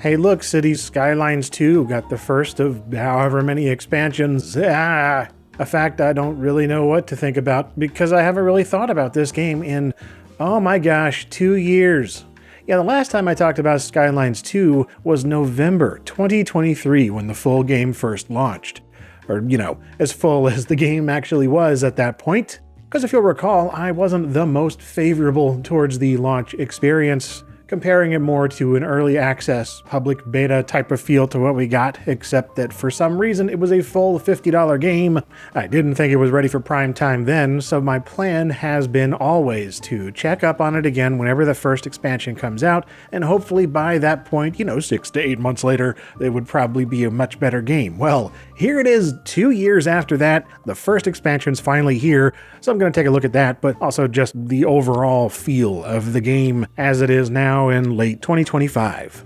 Hey look, Cities Skylines 2 got the first of however many expansions. A fact I don't really know what to think about because I haven't really thought about this game in, oh my gosh, 2 years. Yeah, the last time I talked about Skylines 2 was November 2023 when the full game first launched. Or, as full as the game actually was at that point. Because if you'll recall, I wasn't the most favorable towards the launch experience, comparing it more to an early access, public beta type of feel to what we got, except that for some reason it was a full $50 game. I didn't think it was ready for prime time then, so my plan has been always to check up on it again whenever the first expansion comes out, and hopefully by that point, 6 to 8 months later, it would probably be a much better game. Well, here it is 2 years after that, the first expansion's finally here, so I'm going to take a look at that, but also just the overall feel of the game as it is now in late 2025.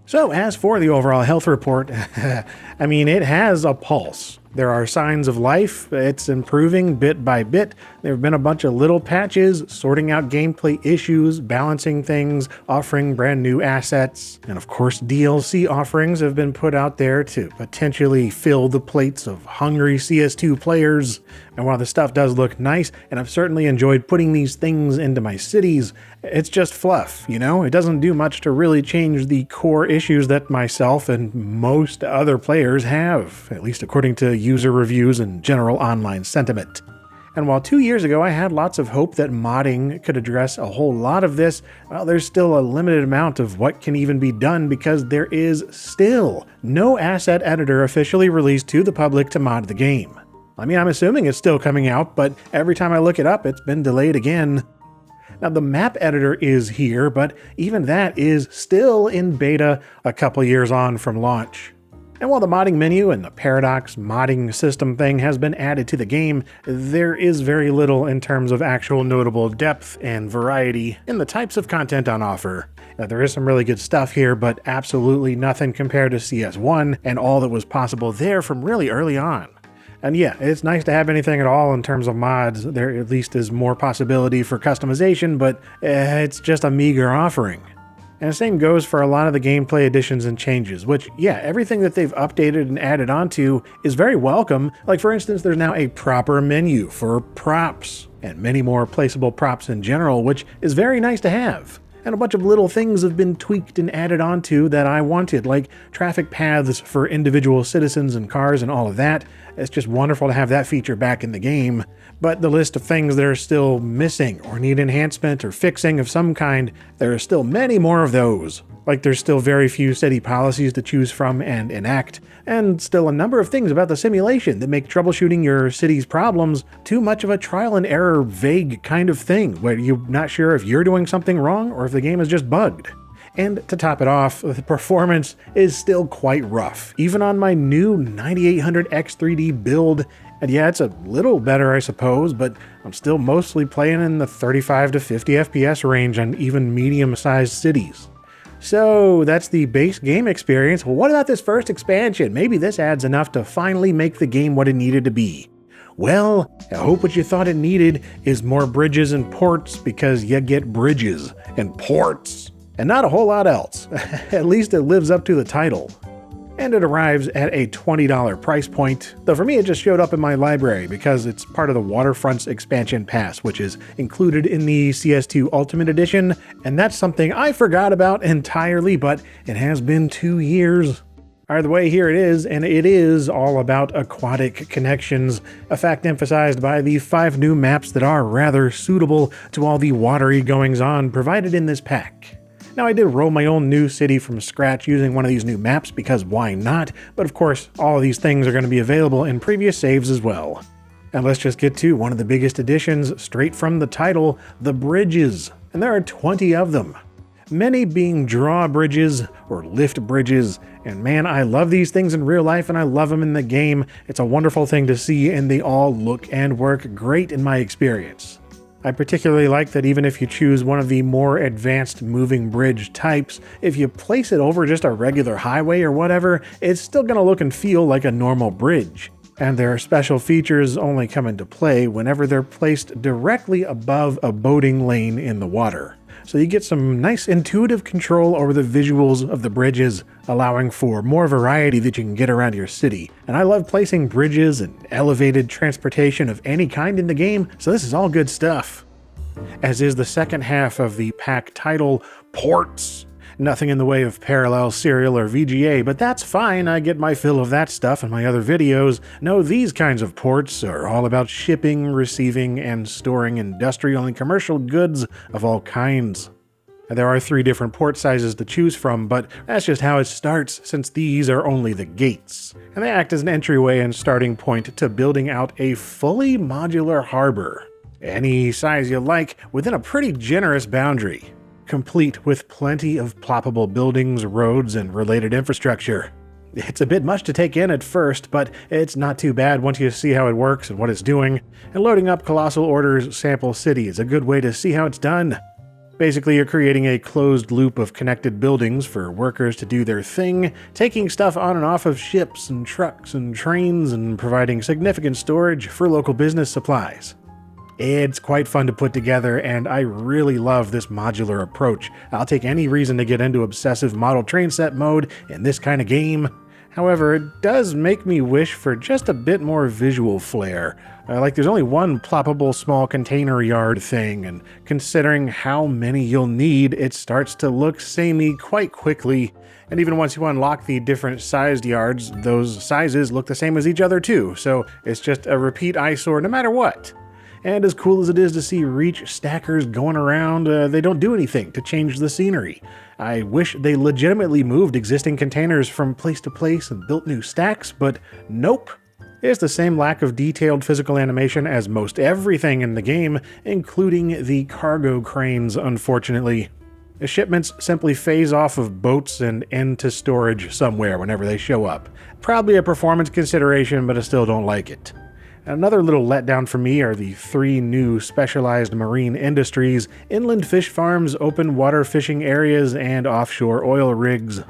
So as for the overall health report, it has a pulse. There are signs of life, it's improving bit by bit. There have been a bunch of little patches, sorting out gameplay issues, balancing things, offering brand new assets, and of course DLC offerings have been put out there to potentially fill the plates of hungry CS2 players. And while the stuff does look nice, and I've certainly enjoyed putting these things into my cities, it's just fluff, It doesn't do much to really change the core issues that myself and most other players have, at least according to user reviews and general online sentiment. And while 2 years ago I had lots of hope that modding could address a whole lot of this, well, there's still a limited amount of what can even be done because there is still no asset editor officially released to the public to mod the game. I'm assuming it's still coming out, but every time I look it up, it's been delayed again. Now, the map editor is here, but even that is still in beta a couple years on from launch. And while the modding menu and the Paradox modding system thing has been added to the game, there is very little in terms of actual notable depth and variety in the types of content on offer. Now, there is some really good stuff here, but absolutely nothing compared to CS1 and all that was possible there from really early on. And yeah, it's nice to have anything at all in terms of mods. There at least is more possibility for customization, but it's just a meager offering. And the same goes for a lot of the gameplay additions and changes, which, yeah, everything that they've updated and added onto is very welcome. Like, for instance, there's now a proper menu for props, and many more placeable props in general, which is very nice to have. And a bunch of little things have been tweaked and added onto that I wanted, like traffic paths for individual citizens and cars and all of that. It's just wonderful to have that feature back in the game. But the list of things that are still missing or need enhancement or fixing of some kind, there are still many more of those. Like there's still very few city policies to choose from and enact, and still a number of things about the simulation that make troubleshooting your city's problems too much of a trial and error vague kind of thing, where you're not sure if you're doing something wrong or if the game is just bugged. And to top it off, the performance is still quite rough, even on my new 9800X3D build. And yeah, it's a little better, I suppose, but I'm still mostly playing in the 35 to 50 FPS range on even medium-sized cities. So that's the base game experience. Well, what about this first expansion? Maybe this adds enough to finally make the game what it needed to be. Well, I hope what you thought it needed is more bridges and ports, because you get bridges and ports, and not a whole lot else. At least it lives up to the title. And it arrives at a $20 price point, though for me it just showed up in my library because it's part of the Waterfronts expansion pass, which is included in the CS2 Ultimate Edition, and that's something I forgot about entirely, but it has been 2 years. Either way, here it is, and it is all about aquatic connections, a fact emphasized by the 5 new maps that are rather suitable to all the watery goings-on provided in this pack. Now, I did roll my own new city from scratch using one of these new maps because why not? But of course, all of these things are going to be available in previous saves as well. And let's just get to one of the biggest additions straight from the title, the bridges. And there are 20 of them. Many being drawbridges or lift bridges. And man, I love these things in real life and I love them in the game. It's a wonderful thing to see and they all look and work great in my experience. I particularly like that even if you choose one of the more advanced moving bridge types, if you place it over just a regular highway or whatever, it's still going to look and feel like a normal bridge. And their special features only come into play whenever they're placed directly above a boating lane in the water. So you get some nice intuitive control over the visuals of the bridges, allowing for more variety that you can get around your city. And I love placing bridges and elevated transportation of any kind in the game, so this is all good stuff. As is the second half of the pack title, Ports. Nothing in the way of parallel, serial, or VGA, but that's fine. I get my fill of that stuff in my other videos. No, these kinds of ports are all about shipping, receiving, and storing industrial and commercial goods of all kinds. There are 3 different port sizes to choose from, but that's just how it starts, since these are only the gates. And they act as an entryway and starting point to building out a fully modular harbor. Any size you like, within a pretty generous boundary, complete with plenty of ploppable buildings, roads, and related infrastructure. It's a bit much to take in at first, but it's not too bad once you see how it works and what it's doing, and loading up Colossal Order's Sample City is a good way to see how it's done. Basically, you're creating a closed loop of connected buildings for workers to do their thing, taking stuff on and off of ships and trucks and trains, and providing significant storage for local business supplies. It's quite fun to put together, and I really love this modular approach. I'll take any reason to get into obsessive model train set mode in this kind of game. However, it does make me wish for just a bit more visual flair. Like there's only one ploppable small container yard thing, and considering how many you'll need, it starts to look samey quite quickly. And even once you unlock the different sized yards, those sizes look the same as each other too, so it's just a repeat eyesore no matter what. And as cool as it is to see Reach stackers going around, they don't do anything to change the scenery. I wish they legitimately moved existing containers from place to place and built new stacks, but nope. It's the same lack of detailed physical animation as most everything in the game, including the cargo cranes, unfortunately. The shipments simply phase off of boats and end to storage somewhere whenever they show up. Probably a performance consideration, but I still don't like it. Another little letdown for me are the 3 new specialized marine industries, inland fish farms, open water fishing areas, and offshore oil rigs.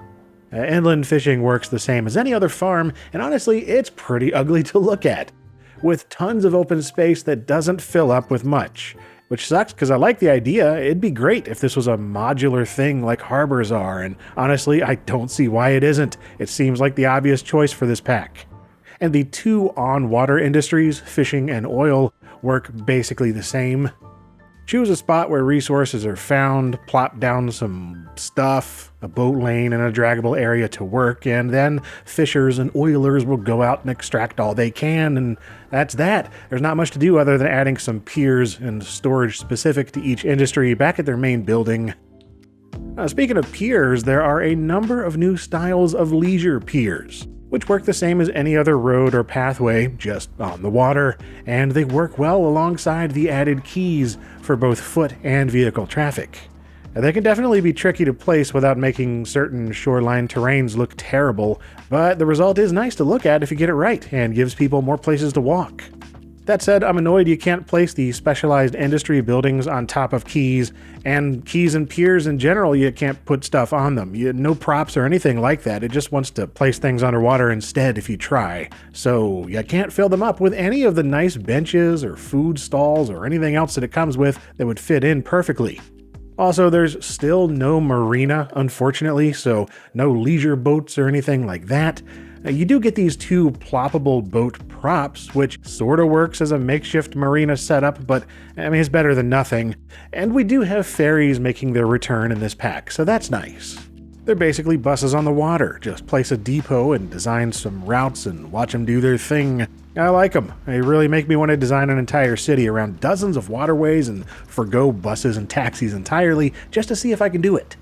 Inland fishing works the same as any other farm, and honestly, it's pretty ugly to look at, with tons of open space that doesn't fill up with much. Which sucks because I like the idea. It'd be great if this was a modular thing like harbors are, and honestly, I don't see why it isn't. It seems like the obvious choice for this pack. And the 2 on-water industries, fishing and oil, work basically the same. Choose a spot where resources are found, plop down some stuff, a boat lane, and a draggable area to work, and then fishers and oilers will go out and extract all they can, and that's that. There's not much to do other than adding some piers and storage specific to each industry back at their main building. Speaking of piers, there are a number of new styles of leisure piers, which work the same as any other road or pathway, just on the water, and they work well alongside the added quays for both foot and vehicle traffic. They can definitely be tricky to place without making certain shoreline terrains look terrible, but the result is nice to look at if you get it right, and gives people more places to walk. That said, I'm annoyed you can't place the specialized industry buildings on top of quays, and quays and piers in general, you can't put stuff on them. No props or anything like that. It just wants to place things underwater instead if you try. So you can't fill them up with any of the nice benches or food stalls or anything else that it comes with that would fit in perfectly. Also, there's still no marina, unfortunately, so no leisure boats or anything like that. You do get these 2 ploppable boat props, which sorta works as a makeshift marina setup, but I mean, it's better than nothing. And we do have ferries making their return in this pack, so that's nice. They're basically buses on the water. Just place a depot and design some routes and watch them do their thing. I like them. They really make me want to design an entire city around dozens of waterways and forgo buses and taxis entirely just to see if I can do it.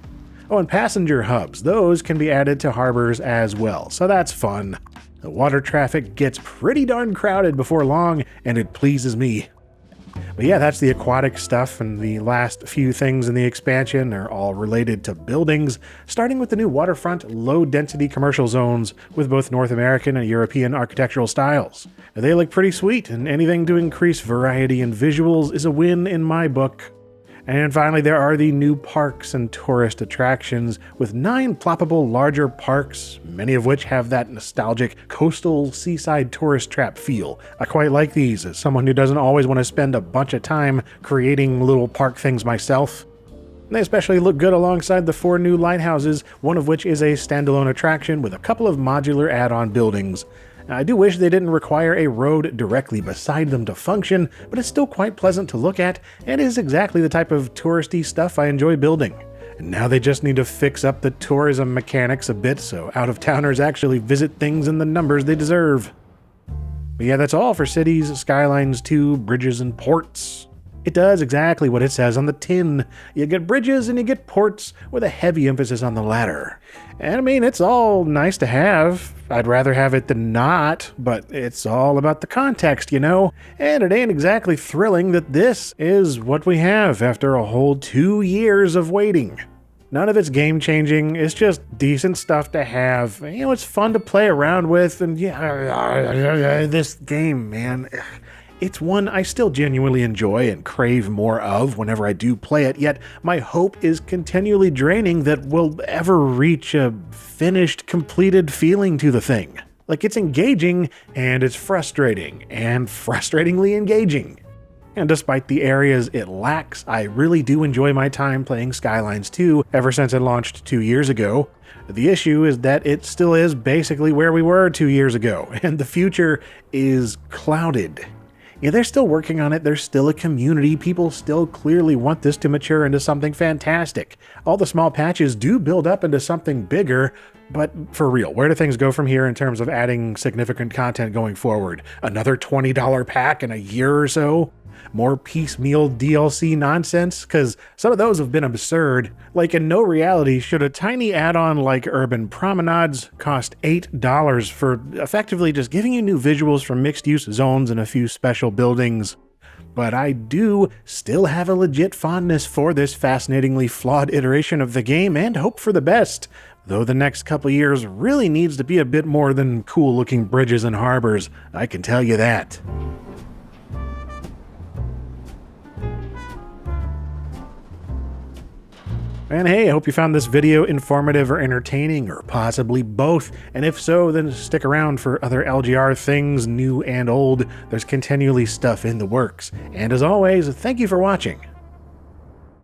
Oh, and passenger hubs, those can be added to harbors as well, so that's fun. The water traffic gets pretty darn crowded before long, and it pleases me. But yeah, that's the aquatic stuff, and the last few things in the expansion are all related to buildings, starting with the new waterfront low-density commercial zones with both North American and European architectural styles. They look pretty sweet, and anything to increase variety in visuals is a win in my book. And finally, there are the new parks and tourist attractions with 9 ploppable larger parks, many of which have that nostalgic coastal seaside tourist trap feel. I quite like these as someone who doesn't always want to spend a bunch of time creating little park things myself. They especially look good alongside the 4 new lighthouses, one of which is a standalone attraction with a couple of modular add-on buildings. I do wish they didn't require a road directly beside them to function, but it's still quite pleasant to look at and is exactly the type of touristy stuff I enjoy building. And now they just need to fix up the tourism mechanics a bit so out-of-towners actually visit things in the numbers they deserve. But yeah, that's all for Cities, Skylines 2, Bridges, and Ports. It does exactly what it says on the tin. You get bridges and you get ports with a heavy emphasis on the latter. And I mean, it's all nice to have. I'd rather have it than not, but it's all about the context, you know? And it ain't exactly thrilling that this is what we have after a whole 2 years of waiting. None of it's game-changing, it's just decent stuff to have. You know, it's fun to play around with, and yeah, this game, man. It's one I still genuinely enjoy and crave more of whenever I do play it, yet my hope is continually draining that we'll ever reach a finished, completed feeling to the thing. Like, it's engaging, and it's frustrating, and frustratingly engaging. And despite the areas it lacks, I really do enjoy my time playing Skylines 2 ever since it launched 2 years ago. The issue is that it still is basically where we were 2 years ago, and the future is clouded. Yeah, they're still working on it, there's still a community, people still clearly want this to mature into something fantastic. All the small patches do build up into something bigger, but for real, where do things go from here in terms of adding significant content going forward? Another $20 pack in a year or so? More piecemeal DLC nonsense? Because some of those have been absurd. Like, in no reality should a tiny add-on like Urban Promenades cost $8 for effectively just giving you new visuals from mixed-use zones and a few special buildings. But I do still have a legit fondness for this fascinatingly flawed iteration of the game and hope for the best. Though the next couple years really needs to be a bit more than cool-looking bridges and harbors, I can tell you that. And hey, I hope you found this video informative or entertaining, or possibly both. And if so, then stick around for other LGR things, new and old. There's continually stuff in the works. And as always, thank you for watching.